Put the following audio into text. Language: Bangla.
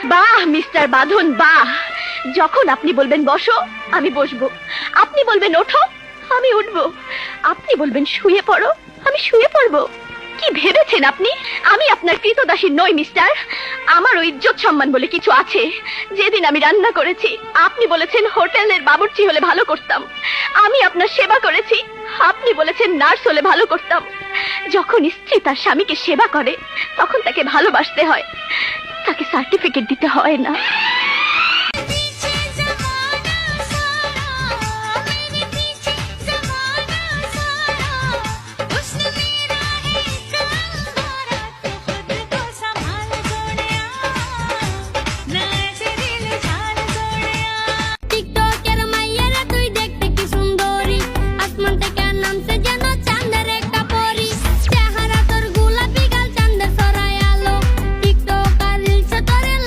বাহ মিস্টার বাঁধন, বাহ। যখন আপনি বলবেন বসো আমি বসবো, আপনি বলবেন ওঠো আমি উঠবো, আপনি বলবেন শুয়ে পড়ো আমি শুয়ে পড়বো। কি ভেবেছেন আপনি আমি আপনার কৃতদাসী নই মিস্টার? আমারও ইজ্জত সম্মান বলে কিছু আছে। যেদিন আমি রান্না করেছি আপনি বলেছেন হোটেলের বাবুর্চি হলে ভালো করতাম, আমি আপনার সেবা করেছি, আপনি বলেছেন নার্স হলে ভালো করতাম। যখন স্ত্রী তার স্বামীকে সেবা করে তখন তাকে ভালোবাসতে হয়, তাকে সার্টিফিকেট দিতে হয় না।